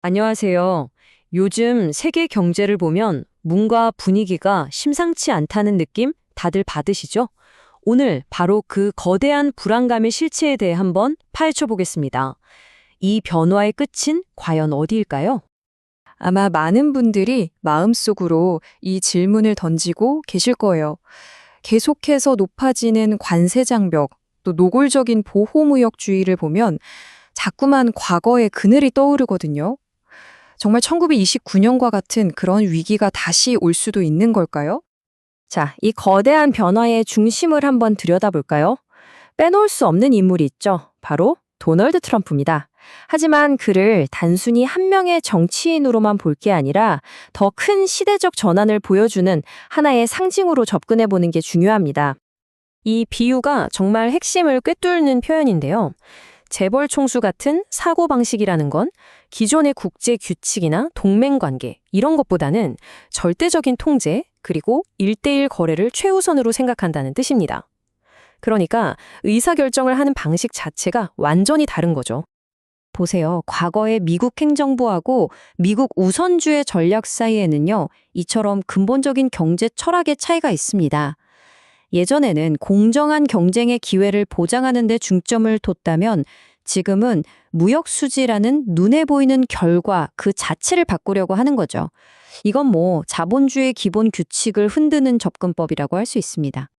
안녕하세요. 요즘 세계 경제를 보면 뭔가 분위기가 심상치 않다는 느낌 다들 받으시죠? 오늘 바로 그 거대한 불안감의 실체에 대해 한번 파헤쳐 보겠습니다. 이 변화의 끝은 과연 어디일까요? 아마 많은 분들이 마음속으로 이 질문을 던지고 계실 거예요. 계속해서 높아지는 관세 장벽, 또 노골적인 보호무역주의를 보면 자꾸만 과거의 그늘이 떠오르거든요. 정말 1929년과 같은 그런 위기가 다시 올 수도 있는 걸까요? 자, 이 거대한 변화의 중심을 한번 들여다볼까요? 빼놓을 수 없는 인물이 있죠. 바로 도널드 트럼프입니다. 하지만 그를 단순히 한 명의 정치인으로만 볼 게 아니라 더 큰 시대적 전환을 보여주는 하나의 상징으로 접근해 보는 게 중요합니다. 이 비유가 정말 핵심을 꿰뚫는 표현인데요. 재벌 총수 같은 사고방식이라는 건 기존의 국제 규칙이나 동맹 관계 이런 것보다는 절대적인 통제 그리고 일대일 거래를 최우선으로 생각한다는 뜻입니다. 그러니까 의사결정을 하는 방식 자체가 완전히 다른 거죠. 보세요. 과거의 미국 행정부하고 미국 우선주의 전략 사이에는요, 이처럼 근본적인 경제 철학의 차이가 있습니다. 예전에는 공정한 경쟁의 기회를 보장하는 데 중점을 뒀다면 지금은 무역 수지라는 눈에 보이는 결과 그 자체를 바꾸려고 하는 거죠. 이건 뭐 자본주의 기본 규칙을 흔드는 접근법이라고 할 수 있습니다.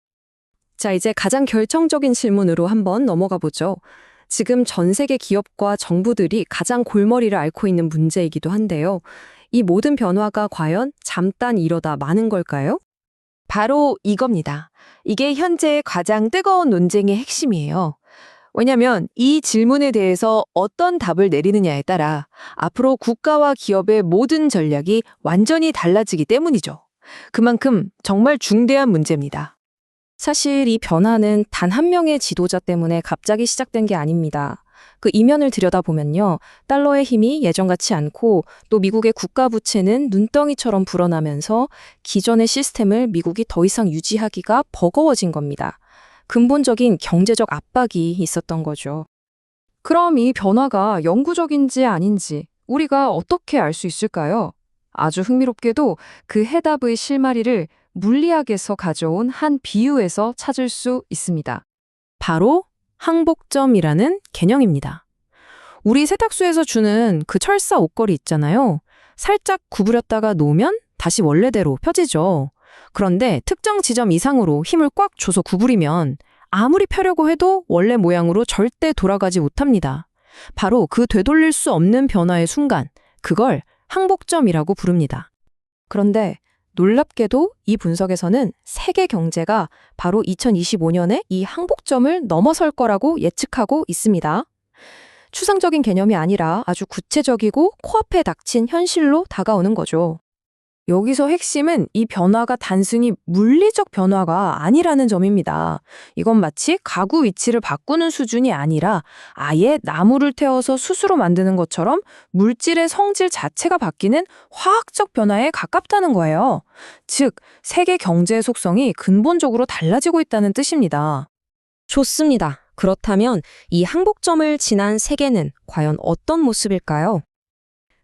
자, 이제 가장 결정적인 질문으로 한번 넘어가 보죠. 지금 전 세계 기업과 정부들이 가장 골머리를 앓고 있는 문제이기도 한데요. 이 모든 변화가 과연 잠깐 이러다 마는 걸까요? 바로 이겁니다. 이게 현재의 가장 뜨거운 논쟁의 핵심이에요. 왜냐하면 이 질문에 대해서 어떤 답을 내리느냐에 따라 앞으로 국가와 기업의 모든 전략이 완전히 달라지기 때문이죠. 그만큼 정말 중대한 문제입니다. 사실 이 변화는 단 한 명의 지도자 때문에 갑자기 시작된 게 아닙니다. 그 이면을 들여다보면요. 달러의 힘이 예전 같지 않고 또 미국의 국가 부채는 눈덩이처럼 불어나면서 기존의 시스템을 미국이 더 이상 유지하기가 버거워진 겁니다. 근본적인 경제적 압박이 있었던 거죠. 그럼 이 변화가 영구적인지 아닌지 우리가 어떻게 알 수 있을까요? 아주 흥미롭게도 그 해답의 실마리를 물리학에서 가져온 한 비유에서 찾을 수 있습니다. 바로 항복점이라는 개념입니다. 우리 세탁소에서 주는 그 철사 옷걸이 있잖아요. 살짝 구부렸다가 놓으면 다시 원래대로 펴지죠. 그런데 특정 지점 이상으로 힘을 꽉 줘서 구부리면 아무리 펴려고 해도 원래 모양으로 절대 돌아가지 못합니다. 바로 그 되돌릴 수 없는 변화의 순간, 그걸 항복점이라고 부릅니다. 그런데 놀랍게도 이 분석에서는 세계 경제가 바로 2025년에 이 항복점을 넘어설 거라고 예측하고 있습니다. 추상적인 개념이 아니라 아주 구체적이고 코앞에 닥친 현실로 다가오는 거죠. 여기서 핵심은 이 변화가 단순히 물리적 변화가 아니라는 점입니다. 이건 마치 가구 위치를 바꾸는 수준이 아니라 아예 나무를 태워서 숯으로 만드는 것처럼 물질의 성질 자체가 바뀌는 화학적 변화에 가깝다는 거예요. 즉, 세계 경제의 속성이 근본적으로 달라지고 있다는 뜻입니다. 좋습니다. 그렇다면 이 항복점을 지난 세계는 과연 어떤 모습일까요?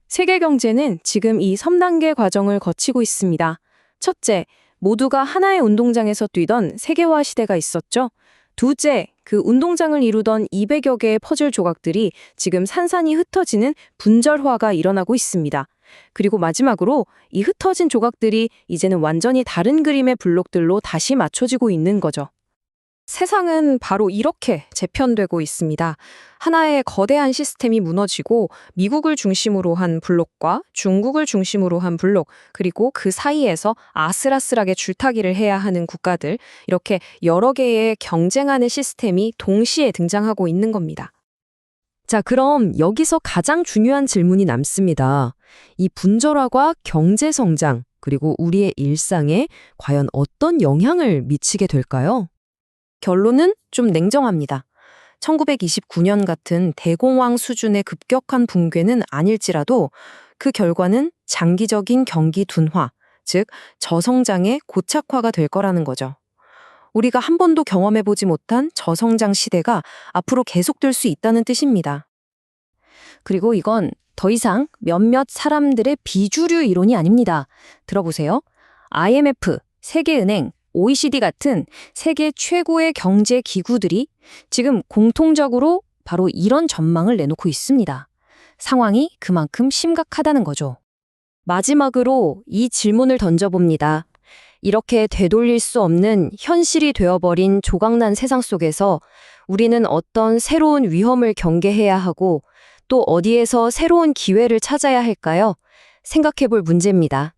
세계 경제는 지금 이 3단계 과정을 거치고 있습니다. 첫째, 모두가 하나의 운동장에서 뛰던 세계화 시대가 있었죠. 둘째, 그 운동장을 이루던 200여 개의 퍼즐 조각들이 지금 산산이 흩어지는 분절화가 일어나고 있습니다. 그리고 마지막으로 이 흩어진 조각들이 이제는 완전히 다른 그림의 블록들로 다시 맞춰지고 있는 거죠. 세상은 바로 이렇게 재편되고 있습니다. 하나의 거대한 시스템이 무너지고 미국을 중심으로 한 블록과 중국을 중심으로 한 블록, 그리고 그 사이에서 아슬아슬하게 줄타기를 해야 하는 국가들, 이렇게 여러 개의 경쟁하는 시스템이 동시에 등장하고 있는 겁니다. 자, 그럼 여기서 가장 중요한 질문이 남습니다. 이 분절화가 경제 성장, 그리고 우리의 일상에 과연 어떤 영향을 미치게 될까요? 결론은 좀 냉정합니다. 1929년 같은 대공황 수준의 급격한 붕괴는 아닐지라도 그 결과는 장기적인 경기 둔화, 즉 저성장의 고착화가 될 거라는 거죠. 우리가 한 번도 경험해보지 못한 저성장 시대가 앞으로 계속될 수 있다는 뜻입니다. 그리고 이건 더 이상 몇몇 사람들의 비주류 이론이 아닙니다. 들어보세요. IMF, 세계은행, OECD 같은 세계 최고의 경제 기구들이 지금 공통적으로 바로 이런 전망을 내놓고 있습니다. 상황이 그만큼 심각하다는 거죠. 마지막으로 이 질문을 던져봅니다. 이렇게 되돌릴 수 없는 현실이 되어버린 조각난 세상 속에서 우리는 어떤 새로운 위험을 경계해야 하고 또 어디에서 새로운 기회를 찾아야 할까요? 생각해 볼 문제입니다.